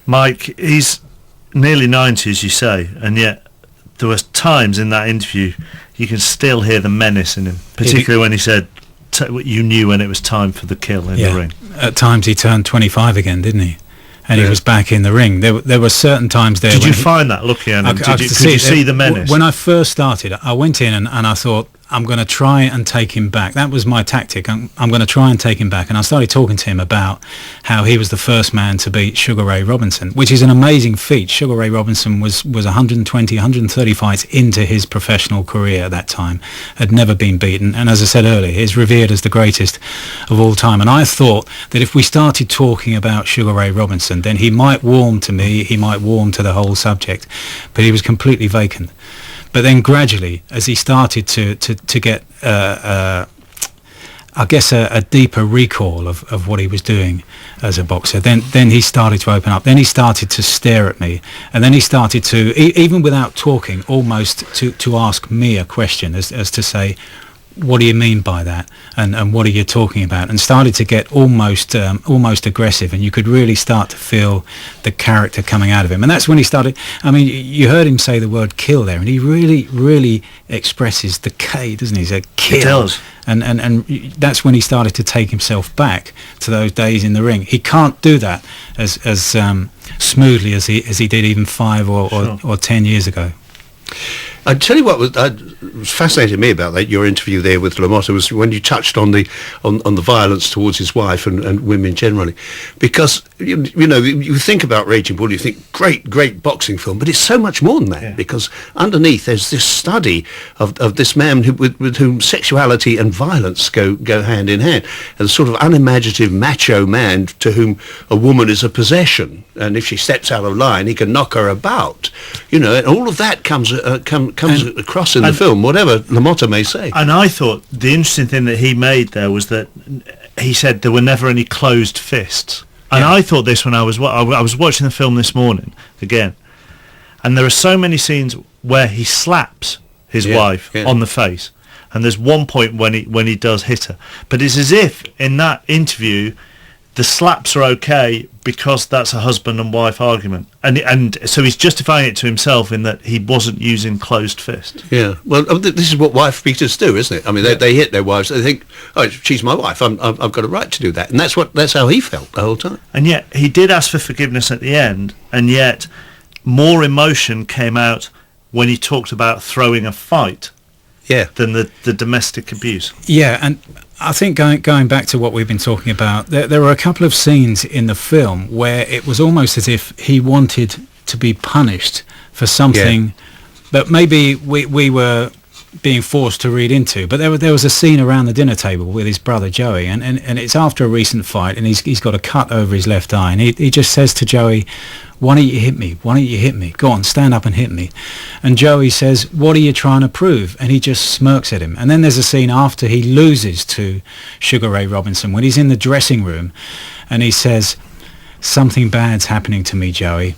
Mike, he's nearly 90, as you say, and yet there were times in that interview you can still hear the menace in him, particularly when he said you knew when it was time for the kill in the ring. At times he turned 25 again, didn't he? And he was back in the ring. There were certain times there. Did you find that looking at him? Could you see the menace? When I first started, I went in and I thought, I'm going to try and take him back. That was my tactic. I'm going to try and take him back. And I started talking to him about how he was the first man to beat Sugar Ray Robinson, which is an amazing feat. Sugar Ray Robinson was 120, 130 fights into his professional career at that time, had never been beaten. And as I said earlier, is revered as the greatest of all time. And I thought that if we started talking about Sugar Ray Robinson, then he might warm to me, he might warm to the whole subject. But he was completely vacant. But then gradually, as he started to get, I guess, a deeper recall of what he was doing as a boxer, then he started to open up. Then he started to stare at me. And then he started to, even without talking, almost to ask me a question as to say, what do you mean by that? And what are you talking about? And started to get almost aggressive, and you could really start to feel the character coming out of him. And that's when he started, I mean, you heard him say the word kill there, and he really expresses the K, doesn't he? He said kill. He does. And that's when he started to take himself back to those days in the ring. He can't do that as smoothly as he did even 5 or 10 years ago. I tell you what was fascinating me about that, your interview there with LaMotta, was when you touched on the violence towards his wife and women generally, because you know you think about Raging Bull, you think great boxing film, but it's so much more than that, because underneath there's this study of this man with whom sexuality and violence go hand in hand, and a sort of unimaginative macho man to whom a woman is a possession, and if she steps out of line he can knock her about, you know, and all of that comes across in the film, whatever LaMotta may say. And I thought the interesting thing that he made there was that he said there were never any closed fists. And I thought this when I was watching the film this morning again, and there are so many scenes where he slaps his wife on the face, and there's one point when he does hit her, but it's as if in that interview the slaps are okay because that's a husband and wife argument, and so he's justifying it to himself in that he wasn't using closed fist. Yeah, well, this is what wife beaters do, isn't it? I mean, they hit their wives. They think, oh, she's my wife. I've got a right to do that, and that's how he felt the whole time. And yet he did ask for forgiveness at the end, and yet more emotion came out when he talked about throwing a fight. Than the domestic abuse. Yeah, and I think going back to what we've been talking about, there were a couple of scenes in the film where it was almost as if he wanted to be punished for something that maybe we were being forced to read into. But there was a scene around the dinner table with his brother Joey, and it's after a recent fight, and he's got a cut over his left eye, and he just says to Joey, why don't you hit me? Why don't you hit me? Go on, stand up and hit me. And Joey says, what are you trying to prove? And he just smirks at him. And then there's a scene after he loses to Sugar Ray Robinson when he's in the dressing room, and he says, something bad's happening to me, Joey.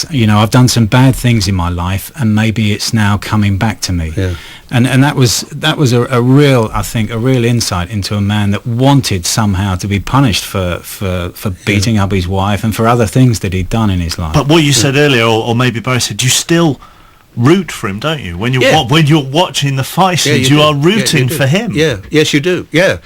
You know, I've done some bad things in my life, and maybe it's now coming back to me. Yeah. And that was a real, I think, a real insight into a man that wanted somehow to be punished for beating up his wife and for other things that he'd done in his life. But what you said earlier, or maybe Barry said, you still root for him, don't you? When you're watching the fight scenes, you are rooting for him. Yeah, yes, you do. Yeah.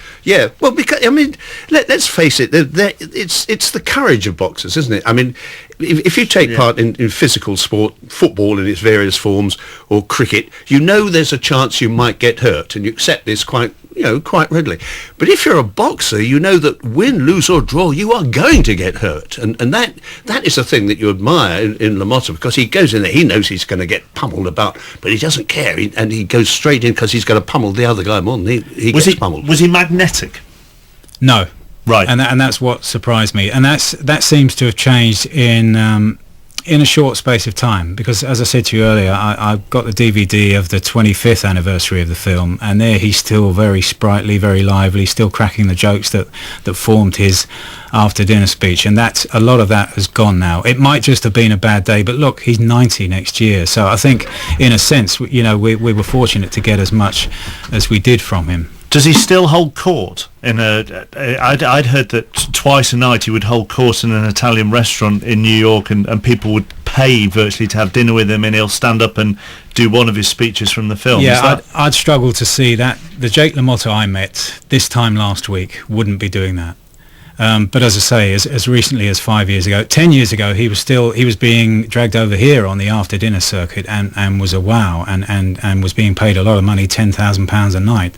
Well, because I mean, let's face it, it's the courage of boxers, isn't it? I mean, if you take part in physical sport, football in its various forms, or cricket, you know there's a chance you might get hurt, and you accept this quite readily. But if you're a boxer, you know that win, lose or draw, you are going to get hurt, and that is the thing that you admire in LaMotta, because he goes in there, he knows he's going to get pummeled about, but he doesn't care, and he goes straight in because he's going to pummel the other guy more than he gets pummeled. Was he magnetic? No. Right. And that's what surprised me, and that seems to have changed in a short space of time, because as I said to you earlier, I got the DVD of the 25th anniversary of the film, and there he's still very sprightly, very lively, still cracking the jokes that formed his after dinner speech, and a lot of that has gone now. It might just have been a bad day, but look, he's 90 next year, so I think in a sense, you know, we were fortunate to get as much as we did from him. Does he still hold court in I'd heard that twice a night he would hold court in an Italian restaurant in New York, and people would pay virtually to have dinner with him, and he'll stand up and do one of his speeches from the film. Yeah, I'd struggle to see that. The Jake LaMotta I met this time last week wouldn't be doing that. But as I say, as recently as 5 years ago, 10 years ago, he was being dragged over here on the after dinner circuit and was a wow, and was being paid a lot of money, £10,000 a night,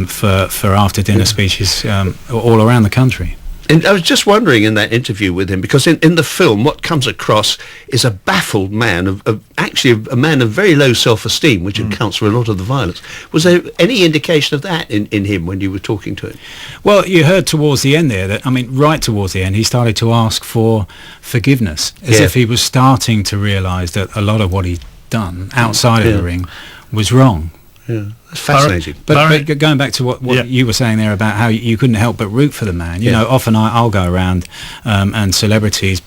for after dinner speeches all around the country. And I was just wondering in that interview with him, because in the film what comes across is a baffled man, actually a man of very low self-esteem, which accounts for a lot of the violence. Was there any indication of that in him when you were talking to him? Well, you heard towards the end there that, right towards the end, he started to ask for forgiveness, as if he was starting to realise that a lot of what he'd done outside of the ring was wrong. Yeah, that's fascinating. But going back to what you were saying there about how you couldn't help but root for the man. You know, often I'll go around and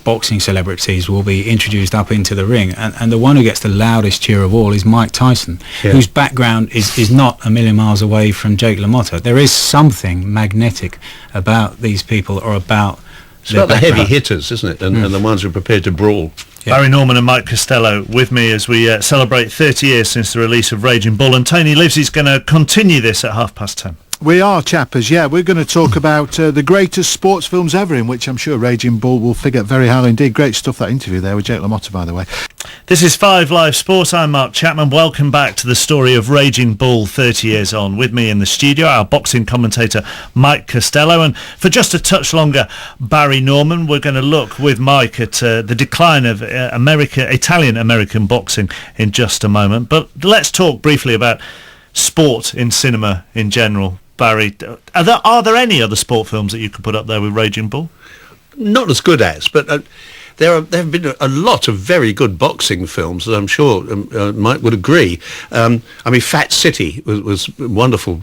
boxing celebrities will be introduced up into the ring, and the one who gets the loudest cheer of all is Mike Tyson, whose background is not a million miles away from Jake LaMotta. There is something magnetic about these people, or about it's about the heavy hitters, isn't it? And the ones who are prepared to brawl. Yeah. Barry Norman and Mike Costello with me as we celebrate 30 years since the release of Raging Bull, and Tony Livesey's going to continue this at 10:30. We are, chappers, we're going to talk about the greatest sports films ever, in which I'm sure Raging Bull will figure very highly indeed. Great stuff, that interview there with Jake LaMotta, by the way. This is 5 Live Sport. I'm Mark Chapman. Welcome back to the story of Raging Bull 30 years on. With me in the studio, our boxing commentator Mike Costello, and for just a touch longer, Barry Norman. We're going to look with Mike at the decline of Italian-American boxing in just a moment. But let's talk briefly about sport in cinema in general. Barry, are there any other sport films that you could put up there with Raging Bull? Not as good as, but there have been a lot of very good boxing films, as I'm sure Mike would agree. Fat City was a wonderful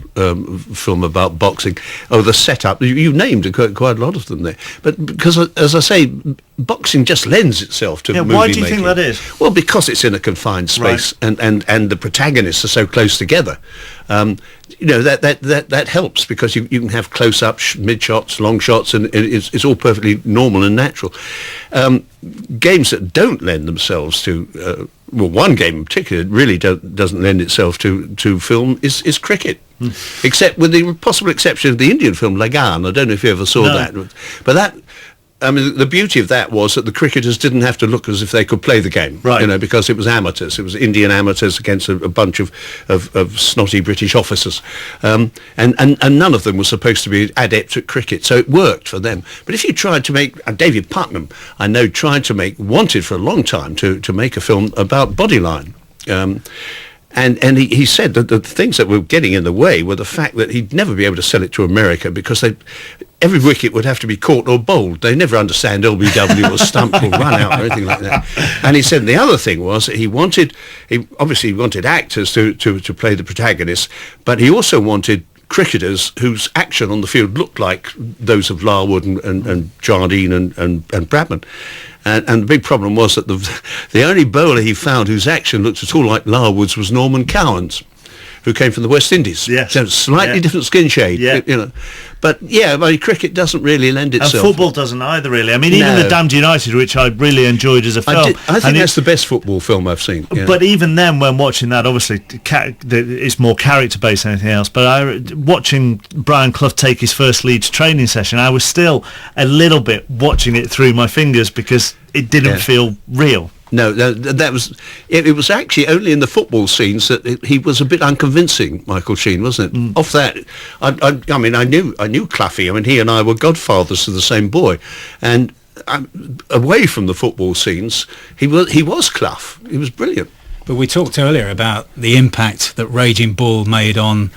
film about boxing. Oh, the setup, you named quite a lot of them there. But because, as I say, boxing just lends itself to movie making. Why do you think that is? Well, because it's in a confined space, right, and the protagonists are so close together. That helps, because you can have close-ups, mid-shots, long shots, and it's all perfectly normal and natural. Games that don't lend themselves to, one game in particular really doesn't lend itself to film is cricket. Except with the possible exception of the Indian film Lagan. I don't know if you ever saw that, but that. The beauty of that was that the cricketers didn't have to look as if they could play the game, right? Because it was amateurs. It was Indian amateurs against a bunch of snotty British officers, and none of them were supposed to be adept at cricket, so it worked for them. But if you tried to make David Putnam, I know, wanted for a long time to make a film about Bodyline. And he said that the things that were getting in the way were the fact that he'd never be able to sell it to America, because every wicket would have to be caught or bowled. They never understand LBW or stump or run out or anything like that. And he said the other thing was that he obviously wanted actors to play the protagonists, but he also wanted cricketers whose action on the field looked like those of Larwood and Jardine and Bradman. And the big problem was that the only bowler he found whose action looked at all like Larwood's was Norman Cowan's, who came from the West Indies. Yes. So slightly different skin shade. But cricket doesn't really lend itself. And football doesn't either, really. Even The Damned United, which I really enjoyed as a film. I think that's the best football film I've seen. Yeah. But even then, when watching that, obviously, it's more character-based than anything else. But watching Brian Clough take his first Leeds training session, I was still a little bit watching it through my fingers, because it didn't feel real. No, that was. It was actually only in the football scenes that he was a bit unconvincing, Michael Sheen, wasn't it? Off that, I knew Cloughie. He and I were godfathers to the same boy, and away from the football scenes, he was Clough. He was brilliant. But we talked earlier about the impact that Raging Bull made on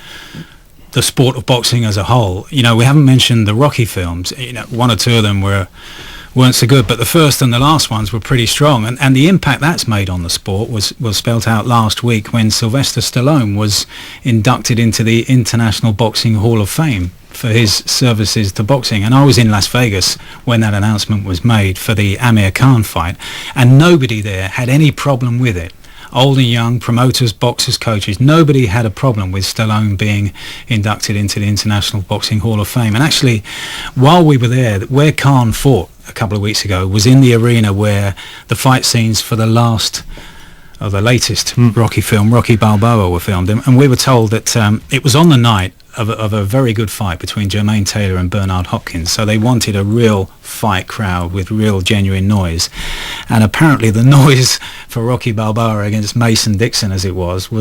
the sport of boxing as a whole. We haven't mentioned the Rocky films. One or two of them weren't so good, but the first and the last ones were pretty strong, and the impact that's made on the sport was spelt out last week when Sylvester Stallone was inducted into the International Boxing Hall of Fame for his services to boxing. And I was in Las Vegas when that announcement was made for the Amir Khan fight, and nobody there had any problem with it. old and young, promoters, boxers, coaches. Nobody had a problem with Stallone being inducted into the International Boxing Hall of Fame. And actually, while we were there, where Khan fought a couple of weeks ago was in the arena where the fight scenes for the latest Rocky film, Rocky Balboa, were filmed, and we were told that it was on the night of a very good fight between Jermaine Taylor and Bernard Hopkins, so they wanted a real fight crowd with real genuine noise, and apparently the noise for Rocky Balboa against Mason Dixon, as it was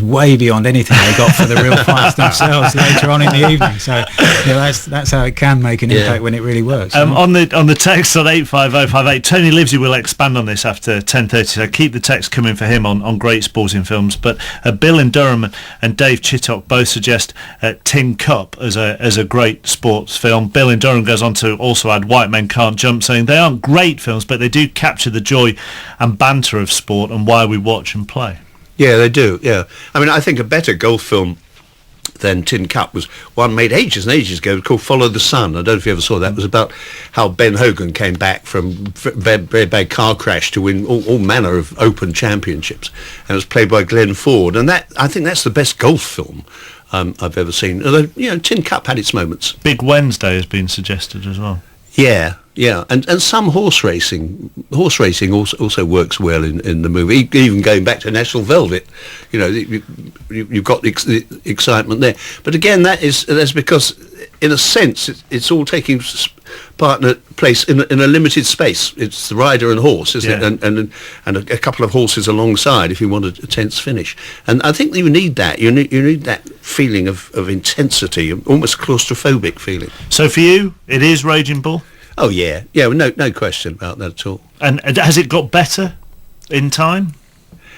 way beyond anything they got for the real fights themselves later on in the evening. So that's how it can make an impact when it really works. On the text on 85058, Tony Livesey will expand on this after 10:30, so keep the text coming for him on great sporting films. But Bill in Durham and Dave Chittock both suggest Tin Cup as a great sports film. Bill in Durham goes on to also add White Men Can't Jump, saying they aren't great films, but they do capture the joy and banter of sport and why we watch and play. Yeah, they do, yeah. I mean, I think a better golf film than Tin Cup was one made ages and ages ago called Follow the Sun. I don't know if you ever saw that. It was about how Ben Hogan came back from a very bad car crash to win all manner of open championships. And it was played by Glenn Ford. And that, I think that's the best golf film I've ever seen. Although, Tin Cup had its moments. Big Wednesday has been suggested as well. Yeah, and some horse racing also works well in the movie. Even going back to National Velvet, you've got the excitement there. But again, that's because, in a sense, it's all taking place in a limited space. It's the rider and horse, isn't it? And a couple of horses alongside if you want a tense finish. And I think you need that. You need that feeling of intensity, almost claustrophobic feeling. So for you, it is Raging Bull? Oh yeah, no question about that at all. And has it got better in time?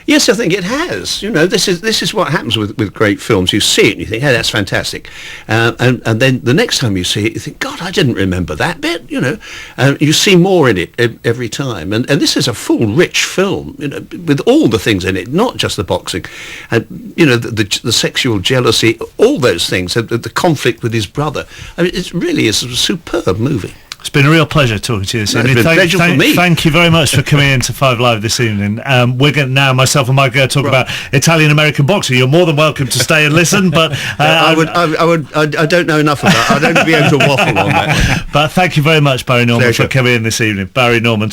Yes, I think it has. This is what happens with great films. You see it and you think, hey, that's fantastic. And then the next time you see it, you think, God, I didn't remember that bit, you see more in it every time. And this is a full, rich film, with all the things in it, not just the boxing. And, the sexual jealousy, all those things, the conflict with his brother. I mean, it really is a superb movie. It's been a real pleasure talking to you this evening. It's been a pleasure for me. Thank you very much for coming in to 5 Live this evening. We're going now, myself and Mike, are going to talk about Italian-American boxing. You're more than welcome to stay and listen, but I don't know enough about it. I don't be able to waffle on that one. But thank you very much, Barry Norman, for coming in this evening. Barry Norman.